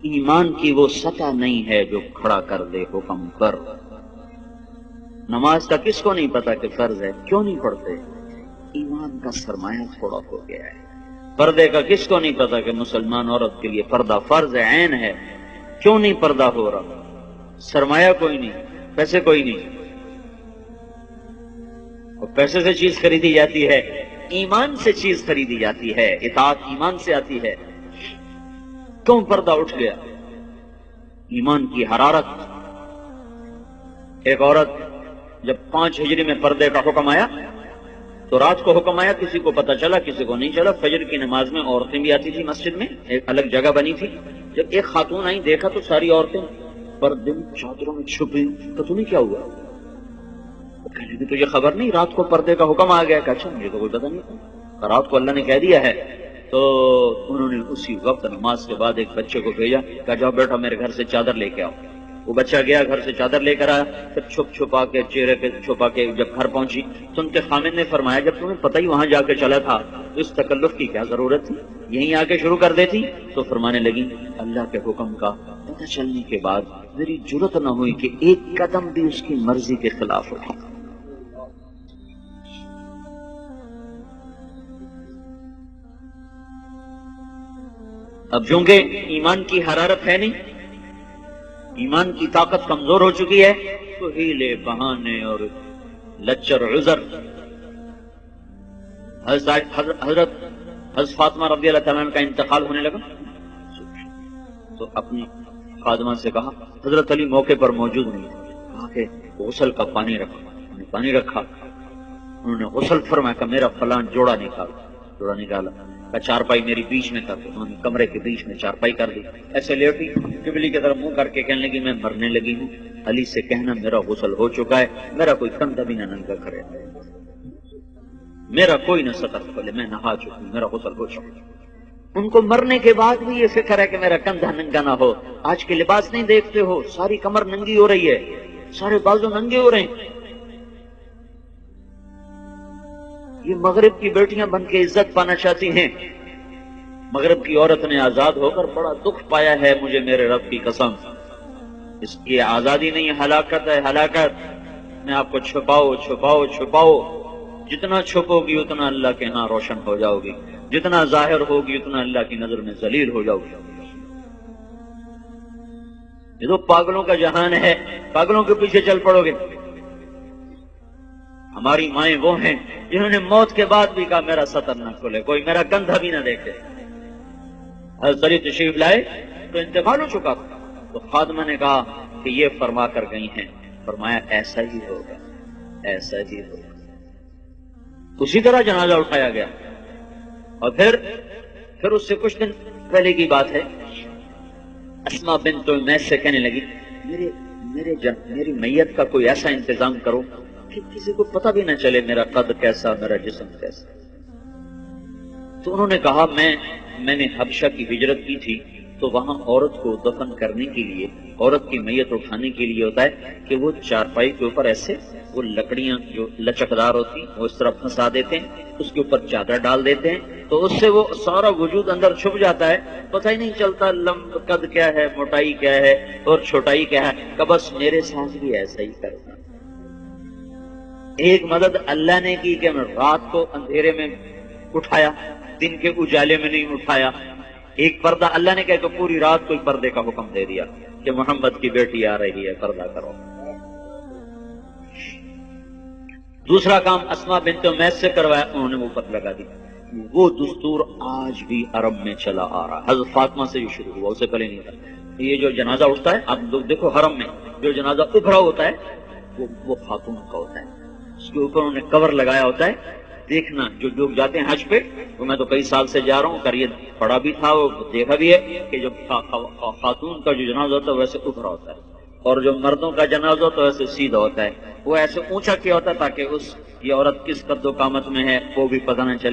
ایمان کی وہ سطح نہیں ہے جو کھڑا کر دے حکم پر۔ نماز کا کس کو نہیں پتا کہ فرض ہے، کیوں نہیں پڑھتے؟ ایمان کا سرمایہ تھوڑا ہو گیا ہے۔ پردے کا کس کو نہیں پتا کہ مسلمان عورت کے لیے پردہ فرض ہے، عین ہے، کیوں نہیں پردہ ہو رہا؟ سرمایہ کوئی نہیں، پیسے کوئی نہیں، اور پیسے سے چیز خریدی جاتی ہے، ایمان سے چیز خریدی جاتی ہے، اطاعت ایمان سے آتی ہے۔ کیوں پردہ اٹھ گیا؟ ایمان کی حرارت۔ ایک عورت جب 5 ہجری میں پردے کا حکم آیا تو رات کو حکم آیا، کسی کو پتہ چلا کسی کو نہیں چلا۔ فجر کی نماز میں عورتیں بھی آتی تھی مسجد میں، ایک الگ جگہ بنی تھی۔ جب ایک خاتون آئی، دیکھا تو ساری عورتیں پردے میں چادروں میں چھپی۔ تو تمہیں کیا ہوا؟ کہنے لگی تجھے خبر نہیں رات کو پردے کا حکم آ گیا؟ کہ اچھا مجھے تو کوئی پتہ نہیں تھا، رات کو اللہ نے کہہ دیا ہے۔ تو انہوں نے اسی وقت نماز کے بعد ایک بچے کو بھیجا، کہا جاؤ بیٹا میرے گھر سے چادر لے کے آؤ۔ وہ بچہ گیا، گھر سے چادر لے کر آیا، پھر چھپ چھپا کے چہرے پہ چھپا کے جب گھر پہنچی تو ان کے خامد نے فرمایا جب تمہیں پتہ ہی وہاں جا کے چلا تھا تو اس تکلف کی کیا ضرورت تھی، یہیں آ کے شروع کر دیتی۔ تو فرمانے لگی اللہ کے حکم کا پتہ چلنے کے بعد میری جرت نہ ہوئی کہ ایک قدم بھی اس کی مرضی کے خلاف اٹھا۔ اب چونکہ ایمان کی حرارت ہے نہیں، ایمان کی طاقت کمزور ہو چکی ہے، تو ہیلے بہانے اور لچر عذر۔ حضرت فاطمہ رضی اللہ تعالیٰ عنہ کا انتقال ہونے لگا تو اپنی خادمہ سے کہا، حضرت علی موقع پر موجود نہیں، کہا کہ غسل کا پانی رکھا۔ انہوں نے پانی رکھا، انہوں نے غسل فرمایا کہ میرا فلاں جوڑا نکالا، چارپائی میری بیچ میں کر دو۔ انہوں نے کمرے کے بیچ میں چارپائی کر دی، ایسے لیٹی، قبلے کی طرف منہ کر کے کہنے لگی میں مرنے لگی ہوں، علی سے کہنا میرا غسل ہو چکا ہے، میرا کوئی کندھا بھی نہ ننگا کرے، میرا کوئی نہ سطر کھولے، میں نہا چکی ہوں، میرا غسل ہو چکا ہے۔ ان کو مرنے کے بعد بھی یہ فکر ہے کہ میرا کندھا ننگا نہ ہو۔ آج کے لباس نہیں دیکھتے ہو، ساری کمر ننگی ہو رہی ہے، سارے بازو ننگے ہو رہے ہیں۔ یہ مغرب کی بیٹیاں بن کے عزت پانا چاہتی ہیں۔ مغرب کی عورت نے آزاد ہو کر بڑا دکھ پایا ہے، مجھے میرے رب کی قسم، اس کی آزادی نہیں، ہلاکت ہے، ہلاکت۔ میں آپ کو چھپاؤ چھپاؤ چھپاؤ، جتنا چھپو گی اتنا اللہ کے ہاں روشن ہو جاؤ گی، جتنا ظاہر ہوگی اتنا اللہ کی نظر میں ذلیل ہو جاؤ گی۔ یہ تو پاگلوں کا جہان ہے، پاگلوں کے پیچھے چل پڑو گے۔ ہماری مائیں وہ ہیں جنہوں نے موت کے بعد بھی کہا میرا سطر نہ کھولے، کوئی میرا کندھا بھی نہ دیکھے۔ حضرت علی تشریف لائے تو انتقال ہو چکا تھا، تو خادمہ نے کہا کہ یہ فرما کر گئی ہیں، فرمایا ایسا ہی ہوگا، ایسا ہی ہوگا۔ اسی طرح جنازہ اٹھایا گیا، اور پھر اس سے کچھ دن پہلے کی بات ہے، اسماء بنت امیس سے کہنے لگی میری میت کا کوئی ایسا انتظام کرو کہ کسی کو پتہ بھی نہ چلے میرا قد کیسا، میرا جسم کیسا۔ تو انہوں نے کہا میں نے حبشہ کی ہجرت کی تھی، تو وہاں عورت کو دفن کرنے کے لیے، عورت کی میت اٹھانے کے لیے ہوتا ہے کہ وہ چارپائی کے اوپر ایسے وہ لکڑیاں جو لچکدار ہوتی وہ اس طرح پھنسا دیتے ہیں، اس کے اوپر چادر ڈال دیتے ہیں، تو اس سے وہ سارا وجود اندر چھپ جاتا ہے، پتہ ہی نہیں چلتا لمب قد کیا ہے، موٹائی کیا ہے اور چھوٹائی کیا ہے۔ کہ بس میرے ساتھ بھی ایسا ہی کرنا۔ ایک مدد اللہ نے کی کہ میں رات کو اندھیرے میں اٹھایا، دن کے اجالے میں نہیں اٹھایا۔ ایک پردہ اللہ نے کہا کہ پوری رات کوئی پردے کا حکم دے دیا کہ محمد کی بیٹی آ رہی ہے، پردہ کرو۔ دوسرا کام اسماء بنت امیس سے کروایا، انہوں نے اوپر لگا دی۔ وہ دستور آج بھی عرب میں چلا آ رہا، حضرت فاطمہ سے یہ شروع ہوا، اسے پہلے نہیں تھا۔ یہ جو جنازہ اٹھتا ہے، آپ لوگ دیکھو حرم میں جو جنازہ ابھرا ہوتا ہے وہ خاتون کا ہوتا ہے، اس کے اوپر انہوں نے کور لگایا ہوتا ہے۔ دیکھنا جو لوگ جاتے ہیں حج پہ، وہ میں تو کئی سال سے جا رہا ہوں، کر یہ پڑھا بھی تھا اور دیکھا بھی ہے کہ جو خاتون کا جو جنازہ ہوتا ہے ویسے ابھرا ہوتا ہے، اور جو مردوں کا جنازہ ہوتا ہے ویسے سیدھا ہوتا ہے۔ وہ ایسے اونچا کیا ہوتا ہے تاکہ یہ عورت کس قد و قامت میں ہے وہ بھی پتہ نہ چلے۔